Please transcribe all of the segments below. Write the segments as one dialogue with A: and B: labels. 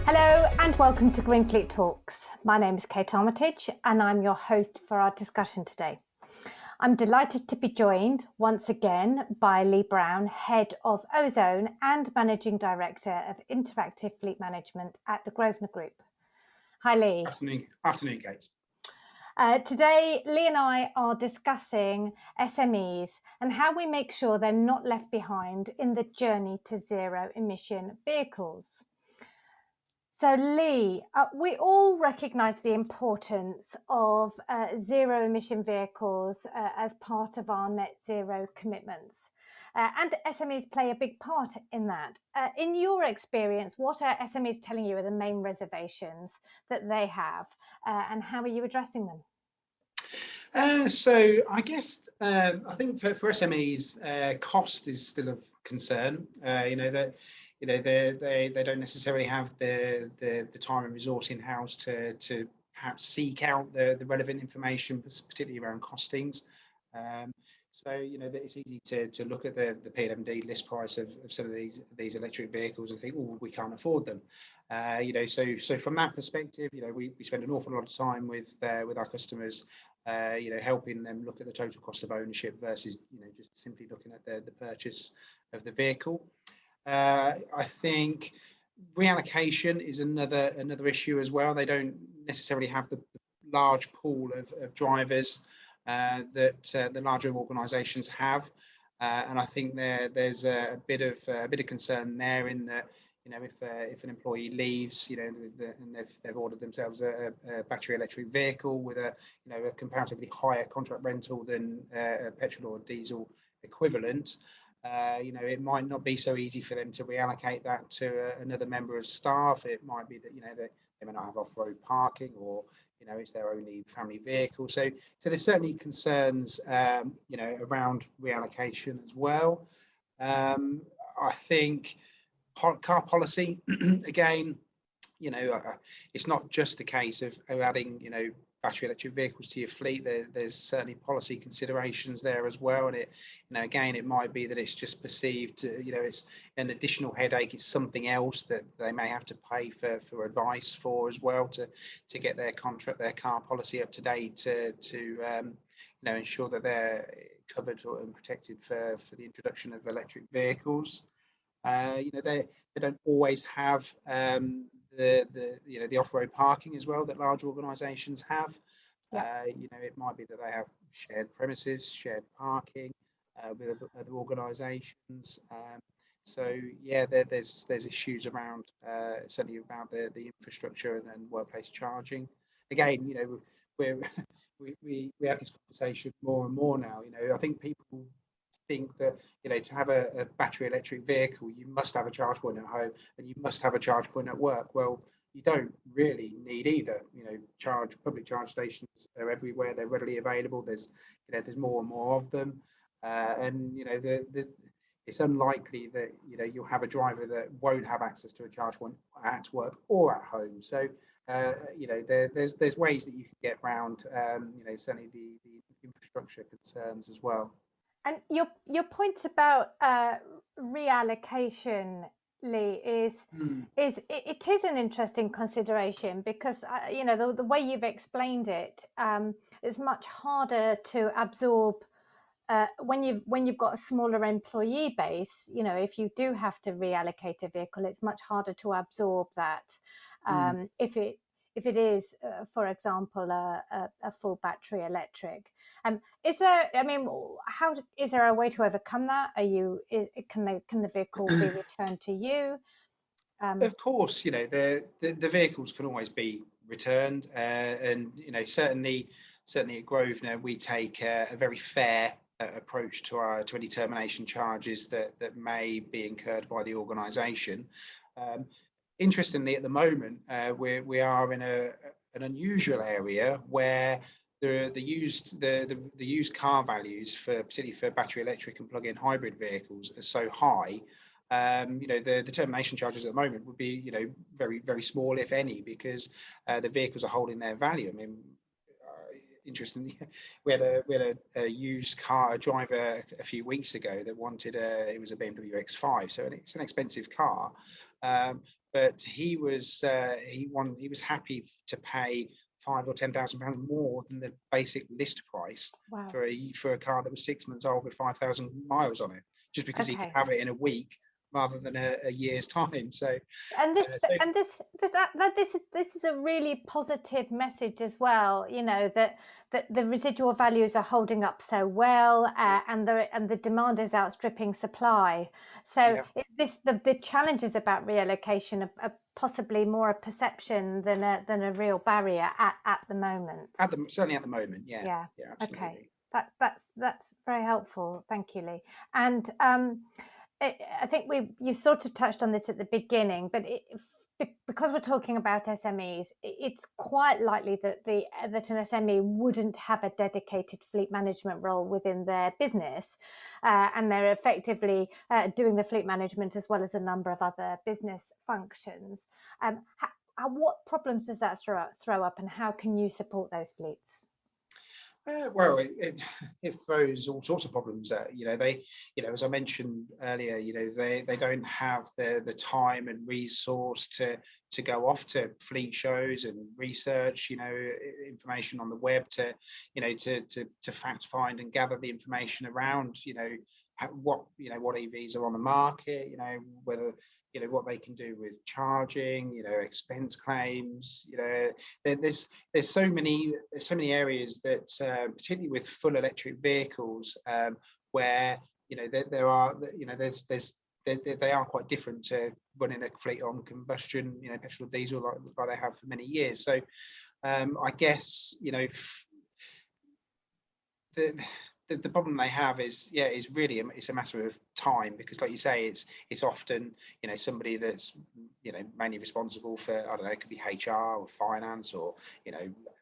A: Hello and welcome to GreenFleet Talks. My name is Kate Armitage and I'm your host for our discussion today. I'm delighted to be joined once again by Lee Brown, Head of Ozone and Managing Director of Interactive Fleet Management at the Grosvenor Group. Hi Lee.
B: Afternoon, Kate.
A: Today, Lee and I are discussing SMEs and how we make sure they're not left behind in the journey to zero emission vehicles. So Lee, we all recognise the importance of zero emission vehicles as part of our net zero commitments. And SMEs play a big part in that. In your experience, what are SMEs telling you are the main reservations that they have and how are you addressing them?
B: So I guess I think for SMEs, cost is still of concern. They don't necessarily have the time and resource in house to perhaps seek out the relevant information, particularly around costings. That it's easy to look at the PLMD list price of some of these electric vehicles and think, oh, we can't afford them. So from that perspective, we spend an awful lot of time with our customers, helping them look at the total cost of ownership versus just simply looking at the purchase of the vehicle. I think reallocation is another issue as well. They don't necessarily have the large pool of drivers that the larger organisations have, and I think there's a bit of concern there in that if an employee leaves, and they've ordered themselves a battery electric vehicle with a comparatively higher contract rental than a petrol or diesel equivalent. It might not be so easy for them to reallocate that to another member of staff. It might be that they may not have off-road parking, or it's their only family vehicle. So there's certainly concerns around reallocation as well. I think car policy again, it's not just a case of adding battery electric vehicles to your fleet. There's certainly policy considerations there as well, and it might be that it's just perceived it's an additional headache. It's something else that they may have to pay for advice for as well to get their car policy up to date to ensure that they're covered and protected for the introduction of electric vehicles. They don't always have the off-road parking as well that large organisations have. Yeah. It might be that they have shared premises, shared parking with other organisations. There's issues around certainly about the infrastructure and workplace charging. Again, we have this conversation more and more now. I think people think that to have a battery electric vehicle, you must have a charge point at home and you must have a charge point at work. Well, you don't really need either. Public charge stations are everywhere. They're readily available. There's more and more of them, and it's unlikely that you'll have a driver that won't have access to a charge point at work or at home. So there's ways that you can get around certainly the infrastructure concerns as well.
A: And your point about reallocation, Lee, is it is an interesting consideration because the way you've explained it is much harder to absorb when you've got a smaller employee base. If you do have to reallocate a vehicle, it's much harder to absorb that if it is, for example, a full battery electric. Is there a way to overcome that? Can the vehicle be returned to you?
B: Of course, the vehicles can always be returned, and certainly at Grosvenor we take a very fair approach to any termination charges that may be incurred by the organisation. Interestingly, at the moment, we are in an unusual area where the used car values particularly for battery electric and plug-in hybrid vehicles are so high. The termination charges at the moment would be very, very small, if any, because the vehicles are holding their value. I mean, interestingly, we had a used car driver a few weeks ago that wanted it was a BMW X5, so it's an expensive car. but he was happy to pay £5,000 or £10,000 more than the basic list price
A: Wow.
B: for a car that was 6 months old with 5,000 miles on it, just because he could
A: Okay.
B: have it in a week rather than a year's time. So,
A: And this
B: so
A: and this that this is a really positive message as well, you know, that the residual values are holding up so well, and the demand is outstripping supply. So
B: yeah,
A: the challenges about reallocation are possibly more a perception than a real barrier at the moment.
B: certainly at the moment, yeah,
A: Yeah.
B: yeah,
A: Okay.
B: absolutely.
A: That's very helpful. Thank you, Lee. And I think you sort of touched on this at the beginning, but because we're talking about SMEs, it's quite likely that an SME wouldn't have a dedicated fleet management role within their business, and they're effectively doing the fleet management as well as a number of other business functions. What problems does that throw up, and how can you support those fleets?
B: Well, it throws all sorts of problems at, as I mentioned earlier, they don't have the time and resource to go off to fleet shows and research, information on the web to fact find and gather the information around, what EVs are on the market, whether what they can do with charging, expense claims, there's so many areas that particularly with full electric vehicles, where there are they are quite different to running a fleet on combustion, petrol or diesel, like they have for many years. So I guess the problem they have is really it's a matter of time, because like you say, it's often somebody that's mainly responsible for, I don't know, it could be HR or finance or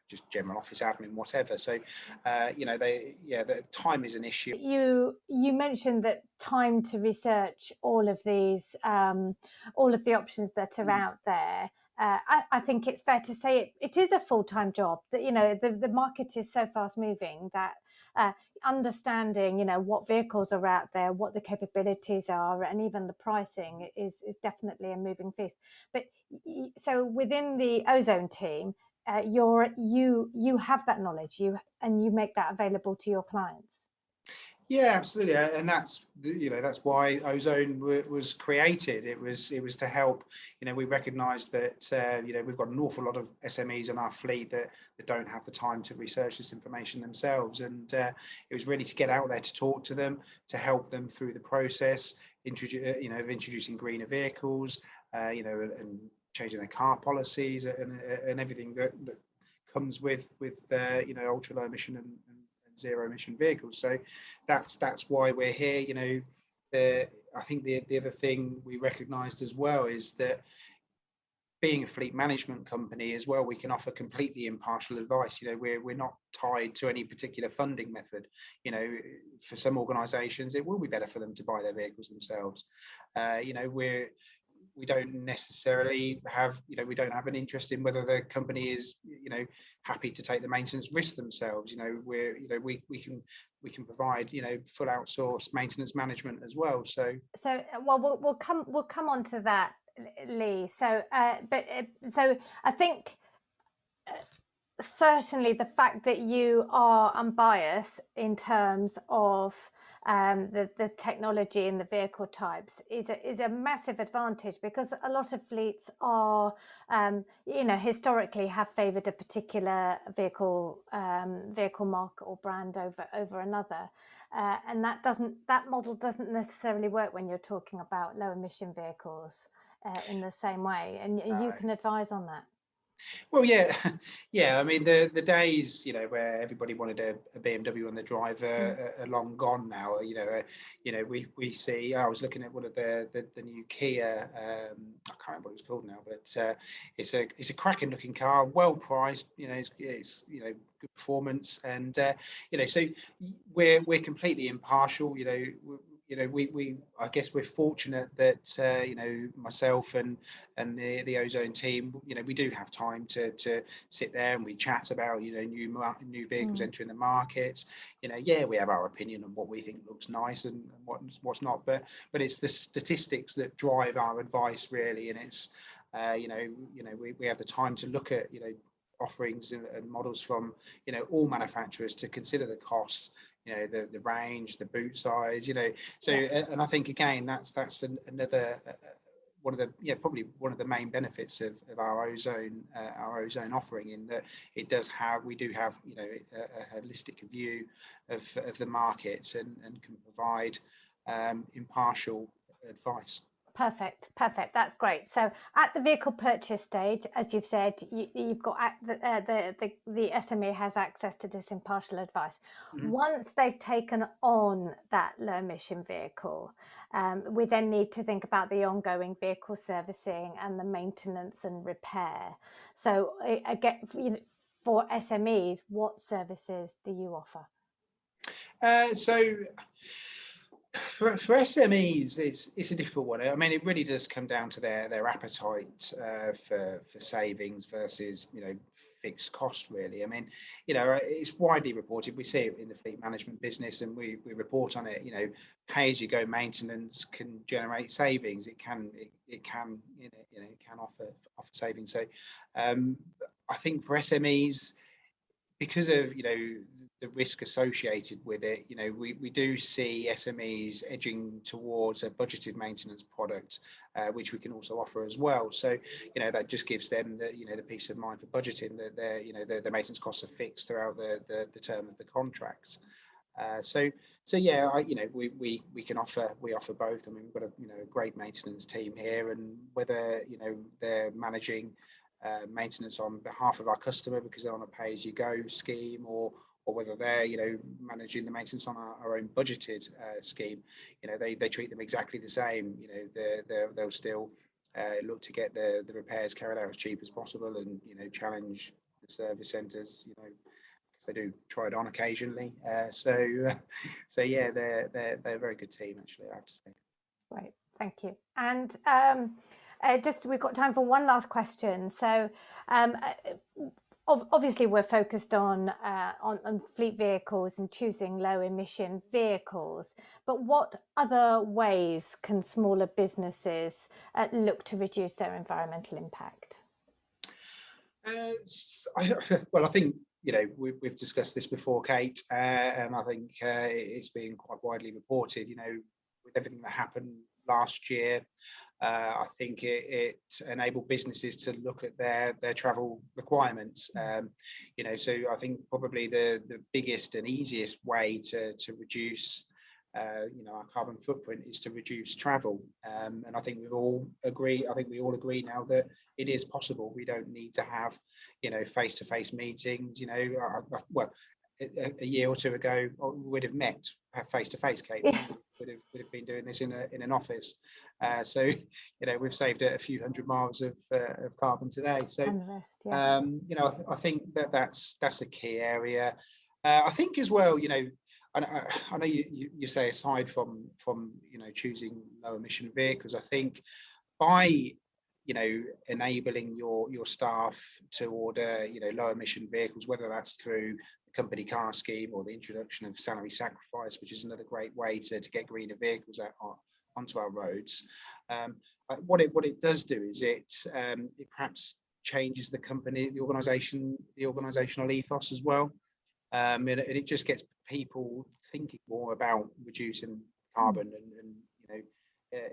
B: just general office admin, whatever. So the time is an issue.
A: You mentioned that time to research all of these, all of the options that are out there. I think it's fair to say it is a full-time job. That the market is so fast moving that understanding what vehicles are out there, what the capabilities are, and even the pricing is definitely a moving feast. But so within the Ozone team, you have that knowledge, and you make that available to your clients.
B: Yeah, absolutely, and that's why Ozone was created. It was to help. We recognise that we've got an awful lot of SMEs in our fleet that don't have the time to research this information themselves, and it was really to get out there to talk to them, to help them through the process, of introducing greener vehicles, and changing their car policies and everything that comes with ultra low emission and zero emission vehicles. So that's why we're here. I think the other thing we recognised as well is that being a fleet management company as well, we can offer completely impartial advice. We're not tied to any particular funding method. For some organisations, it will be better for them to buy their vehicles themselves. We don't necessarily have, we don't have an interest in whether the company is, happy to take the maintenance risk themselves. We can provide, full outsourced maintenance management as well. So
A: well, we'll come on to that, Lee. So so I think certainly the fact that you are unbiased in terms of the technology and the vehicle types is a massive advantage, because a lot of fleets are historically have favoured a particular vehicle marque or brand over another, and that model doesn't necessarily work when you're talking about low emission vehicles in the same way, and you can advise on that.
B: Well, yeah, yeah. I mean, the days where everybody wanted a BMW and the driver are long gone now. We see. I was looking at one of the new Kia. I can't remember what it's called now, but it's a cracking looking car, well priced. It's good performance, and so we're completely impartial. I guess we're fortunate that myself and the Ozone team, we do have time to sit there and we chat about new vehicles entering the market. Yeah, we have our opinion on what we think looks nice and what's not, but it's the statistics that drive our advice really, and it's we have the time to look at offerings and models from all manufacturers to consider the costs, the range, the boot size, so and I think again that's another one of the probably one of the main benefits of our ozone offering, in that we do have a holistic view of the market and can provide impartial advice.
A: Perfect. That's great. So at the vehicle purchase stage, as you've said, you've got the SME has access to this impartial advice. Once they've taken on that low emission vehicle, we then need to think about the ongoing vehicle servicing and the maintenance and repair. So again, for SMEs, what services do you offer?
B: For SMEs, it's a difficult one. I mean, it really does come down to their appetite for savings versus fixed cost. Really, I mean, it's widely reported. We see it in the fleet management business, and we report on it. Pay-as-you-go maintenance can generate savings. It can offer savings. So, I think for SMEs, because of the risk associated with it, we do see SMEs edging towards a budgeted maintenance product, which we can also offer as well. So that just gives them the peace of mind for budgeting, that the maintenance costs are fixed throughout the term of the contracts. So yeah, we offer both. I mean, we've got a great maintenance team here, and whether they're managing maintenance on behalf of our customer because they're on a pay-as-you-go scheme, or whether they're managing the maintenance on our own budgeted scheme, they treat them exactly the same. They'll still look to get the repairs carried out as cheap as possible, and challenge the service centres, because they do try it on occasionally. So yeah, they're a very good team, actually, I have to say.
A: Right, thank you. And we've got time for one last question. So obviously we're focused on fleet vehicles and choosing low emission vehicles, but what other ways can smaller businesses look to reduce their environmental impact?
B: Well, I think we've discussed this before, Kate, and I think it's been quite widely reported. With everything that happened last year, I think it enabled businesses to look at their travel requirements. So I think probably the biggest and easiest way to reduce our carbon footprint is to reduce travel. And I think we all agree now that it is possible. We don't need to have face-to-face meetings. Well, a year or two ago, we would have met face-to-face, Kate. Would have been doing this in an office. So we've saved a few hundred miles of carbon today. So I think that's a key area. I think as well, I know you say, aside from choosing low emission vehicles, I think by enabling your staff to order low emission vehicles, whether that's through company car scheme or the introduction of salary sacrifice, which is another great way to get greener vehicles onto our roads. What it does do is it perhaps changes the organizational ethos as well, and it just gets people thinking more about reducing carbon and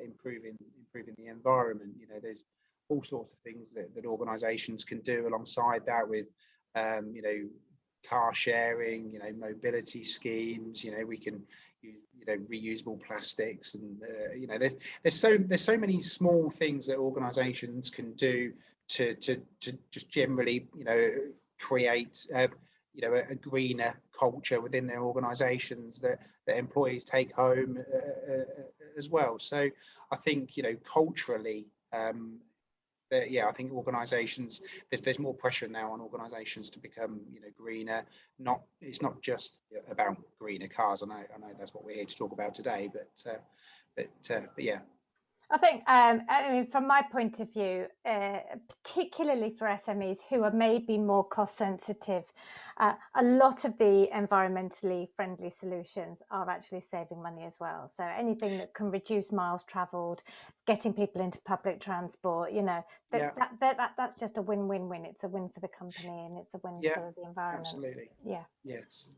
B: improving the environment. There's all sorts of things that organizations can do alongside that, with car sharing, mobility schemes. We can use reusable plastics, and there's so many small things that organizations can do to just generally create a greener culture within their organizations that employees take home as well. So I think culturally, yeah, I think organisations, there's more pressure now on organisations to become, greener. It's not just about greener cars. I know that's what we're here to talk about today, but yeah.
A: I think, from my point of view, particularly for SMEs who are maybe more cost sensitive, a lot of the environmentally friendly solutions are actually saving money as well. So anything that can reduce miles travelled, getting people into public transport, that's just a win-win-win. It's a win for the company and it's a win for the environment.
B: Absolutely.
A: Yeah.
B: Yes.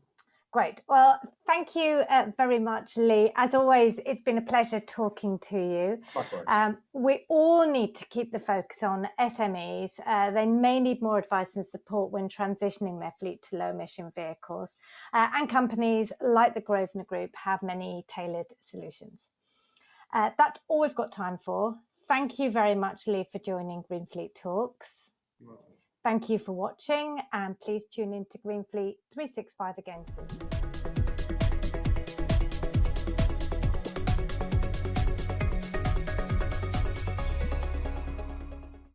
A: Great. Well, thank you very much, Lee. As always, it's been a pleasure talking to you.
B: Likewise.
A: We all need to keep the focus on SMEs. They may need more advice and support when transitioning their fleet to low-emission vehicles. And companies like the Grosvenor Group have many tailored solutions. That's all we've got time for. Thank you very much, Lee, for joining GreenFleet Talks.
B: You're welcome.
A: Thank you for watching, and please tune in to GreenFleet 365 again soon.